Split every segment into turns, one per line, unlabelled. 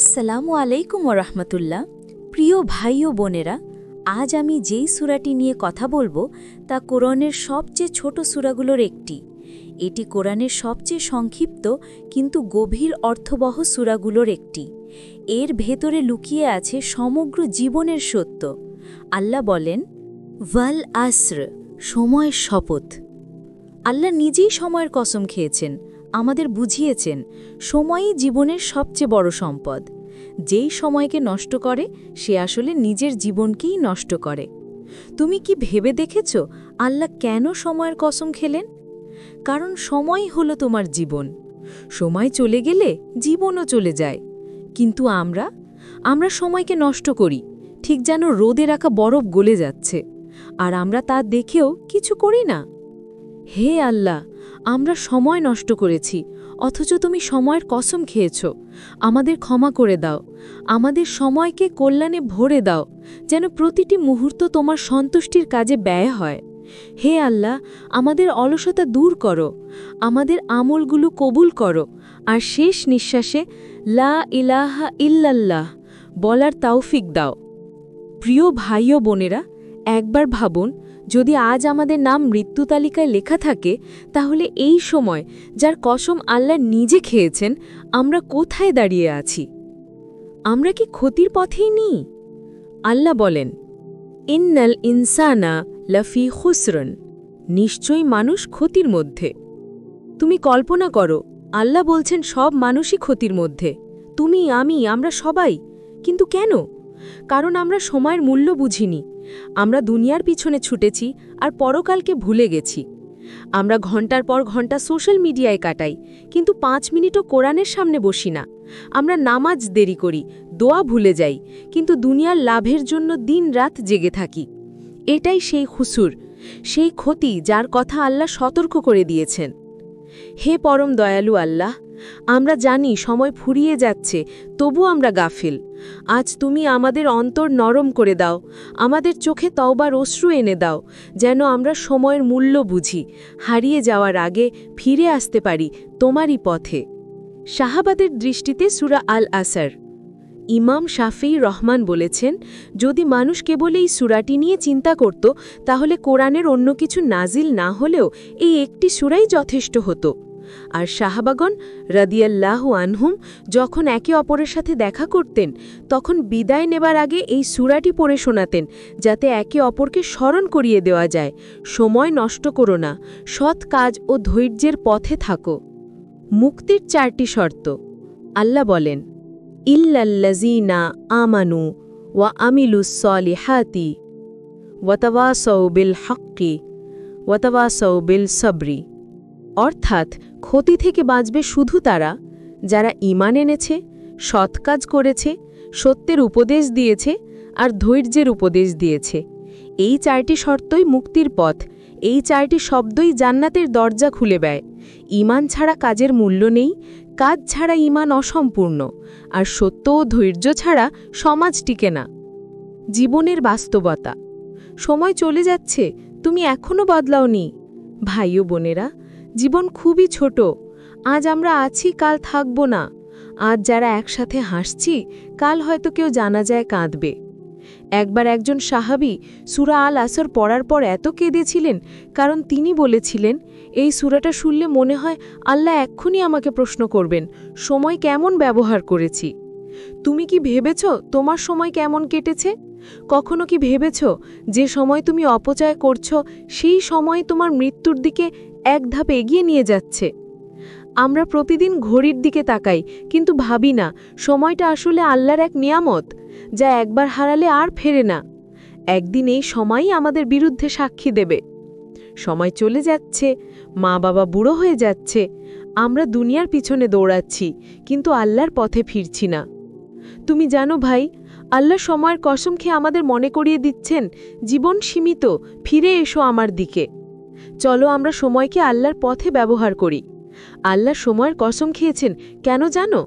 আসসালামু আলাইকুম ওরহমতুল্লাহ। প্রিয় ভাই ও বোনেরা, আজ আমি যেই সূরাটি নিয়ে কথা বলবো তা কোরআনের সবচেয়ে ছোট সূরাগুলোর একটি। এটি কোরআনের সবচেয়ে সংক্ষিপ্ত কিন্তু গভীর অর্থবহ সূরাগুলোর একটি। এর ভেতরে লুকিয়ে আছে সমগ্র জীবনের সত্য। আল্লাহ বলেন, ওয়াল আসর, সময়ের শপথ। আল্লাহ নিজেই সময়ের কসম খেয়েছেন, আমাদের বুঝিয়েছেন সময়ই জীবনের সবচেয়ে বড় সম্পদ। যেই সময়কে নষ্ট করে সে আসলে নিজের জীবনকেই নষ্ট করে। তুমি কি ভেবে দেখেছ আল্লাহ কেন সময়ের কসম খেলেন? কারণ সময়ই হলো তোমার জীবন। সময় চলে গেলে জীবনও চলে যায়। কিন্তু আমরা সময়কে নষ্ট করি, ঠিক যেন রোদে রাখা বরফ গলে যাচ্ছে, আর আমরা তা দেখেও কিছু করি না। হে আল্লাহ, আমরা সময় নষ্ট করেছি, অথচ তুমি সময়ের কসম খেয়েছ। আমাদের ক্ষমা করে দাও, আমাদের সময়কে কল্যাণে ভরে দাও, যেন প্রতিটি মুহূর্ত তোমার সন্তুষ্টির কাজে ব্যয় হয়। হে আল্লাহ, আমাদের অলসতা দূর করো, আমাদের আমলগুলো কবুল করো, আর শেষ নিঃশ্বাসে লা ইলাহা ইল্লাল্লাহ বলার তৌফিক দাও। প্রিয় ভাই ও বোনেরা, একবার ভাবুন, যদি আজ আমাদের নাম মৃত্যু তালিকায় লেখা থাকে, তাহলে এই সময় যার কসম আল্লাহ নিজে খেয়েছেন, আমরা কোথায় দাঁড়িয়ে আছি? আমরা কি ক্ষতির পথেই নিই? আল্লাহ বলেন, ইন্নাল ইনসানা লাফি খুসরন, নিশ্চয়ই মানুষ ক্ষতির মধ্যে। তুমি কল্পনা করো, আল্লাহ বলছেন সব মানুষই ক্ষতির মধ্যে, তুমি, আমি, আমরা সবাই। কিন্তু কেন? কারণ আমরা সময়ের মূল্য বুঝিনি। আমরা দুনিয়ার পিছনে ছুটেছি আর পরকালকে ভুলে গেছি। আমরা ঘন্টার পর ঘন্টা সোশ্যাল মিডিয়ায় কাটাই, কিন্তু 5 মিনিটও কোরআনের সামনে বসি না। আমরা নামাজ দেরি করি, দোয়া ভুলে যাই, কিন্তু দুনিয়ার লাভের জন্য দিন-রাত জেগে থাকি। এটাই সেই খুসুর, সেই ক্ষতি যার কথা আল্লাহ সতর্ক করে দিয়েছেন। হে পরম দয়ালু আল্লাহ, আমরা জানি সময় ফুরিয়ে যাচ্ছে, তবু আমরা গাফিল। আজ তুমি আমাদের অন্তর নরম করে দাও, আমাদের চোখে তওবার অশ্রু এনে দাও, যেন আমরা সময়ের মূল্য বুঝি, হারিয়ে যাওয়ার আগে ফিরে আসতে পারি তোমারই পথে। সাহাবাদের দৃষ্টিতে সূরা আল আসর। ইমাম শাফিঈ রহমান বলেছেন, যদি মানুষ কেবল এই সূরাটি নিয়ে চিন্তা করত, তাহলে কোরআনের অন্য কিছু নাজিল না হলেও এই একটি সূরাই যথেষ্ট হতো। আর সাহাবাগণ রাদিয়াল্লাহু আনহুম যখন একে অপরের সাথে দেখা করতেন, তখন বিদায় নেবার আগে এই সূরাটি পড়ে শোনাতেন, যাতে একে অপরকে স্মরণ করিয়ে দেওয়া যায়, সময় নষ্ট করো না, সৎ কাজ ও ধৈর্যের পথে থাকো। মুক্তির 4টি শর্ত। আল্লাহ বলেন, ইল্লাল্লাযীনা আমানু ওয়া আমিলুস সলিহাতি ওয়াতাওয়াসাউ বিল হাক্কি ওয়াতাওয়াসাউ বিল সবরি। অর্থাৎ ক্ষতি থেকে বাঁচবে শুধু তারা, যারা ঈমান এনেছে, সৎ কাজ করেছে, সত্যের উপদেশ দিয়েছে আর ধৈর্যের উপদেশ দিয়েছে। এই 4টি শর্তই মুক্তির পথ, এই 4টি শব্দই জান্নাতের দরজা খুলে দেয়। ঈমান ছাড়া কাজের মূল্য নেই, কাজ ছাড়া ঈমান অসম্পূর্ণ, আর সত্য ও ধৈর্য ছাড়া সমাজ টিকে না। জীবনের বাস্তবতা। সময় চলে যাচ্ছে, তুমি এখনও বদলাওনি। ভাই ও বোনেরা, জীবন খুবই ছোট। আজ আমরা আছি, কাল থাকব না। আজ যারা একসাথে হাসছি, কাল হয়তো কেউ জানাজায় কাঁদবে। একবার একজন সাহাবী সূরা আল আসর পড়ার পর এত কেঁদেছিলেন, কারণ তিনি বলেছিলেন, এই সূরাটা শুনলে মনে হয় আল্লাহ এক্ষুনি আমাকে প্রশ্ন করবেন, সময় কেমন ব্যবহার করেছি। তুমি কি ভেবেছ তোমার সময় কেমন কেটেছে? কখনো কি ভেবেছ যে সময় তুমি অপচয় করছ, সেই সময় তোমার মৃত্যুর দিকে এক ধাপ এগিয়ে নিয়ে যাচ্ছে? আমরা প্রতিদিন ঘড়ির দিকে তাকাই, কিন্তু ভাবি না সময়টা আসলে আল্লাহর এক নিয়ামত, যা একবার হারালে আর ফেরে না। একদিন এই সময়ই আমাদের বিরুদ্ধে সাক্ষী দেবে। সময় চলে যাচ্ছে, মা বাবা বুড়ো হয়ে যাচ্ছে, আমরা দুনিয়ার পিছনে দৌড়াচ্ছি, কিন্তু আল্লাহর পথে ফিরছি না। তুমি জানো ভাই, আল্লাহ সময়ের কসম খেয়ে আমাদের মনে করিয়ে দিচ্ছেন, জীবন সীমিত, ফিরে এসো আমার দিকে। চলো আমরা সময়কে আল্লাহর পথে ব্যবহার করি। আল্লাহ সময়ের কসম খেয়েছেন কেন জানো?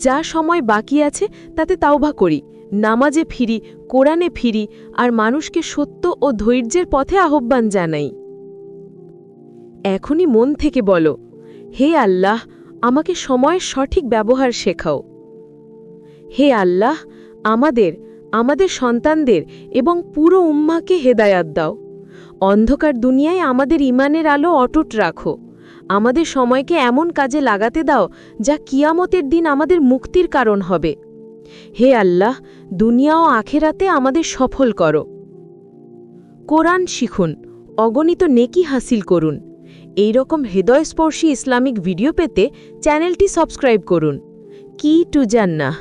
যা সময় বাকি আছে তাতে তাওবা করি, নামাজে ফিরি, কোরআনে ফিরি, আর মানুষকে সত্য ও ধৈর্যের পথে আহ্বান জানাই। এখনই মন থেকে বলো, হে আল্লাহ, আমাকে সময়ের সঠিক ব্যবহার শেখাও।
হে আল্লাহ, আমাদের সন্তানদের এবং পুরো উম্মাকে হেদায়াত দাও। অন্ধকার দুনিয়ায় আমাদের ঈমানের আলো অটুট রাখো। আমাদের সময়কে এমন কাজে লাগাতে দাও যা কিয়ামতের দিন আমাদের মুক্তির কারণ হবে। হে আল্লাহ, দুনিয়া ও আখেরাতে আমাদের সফল করো। কোরআন শিখুন, অগণিত নেকি হাসিল করুন। এই রকম হৃদয়স্পর্শী ইসলামিক ভিডিও পেতে চ্যানেলটি সাবস্ক্রাইব করুন। কি টু জান্নাহ।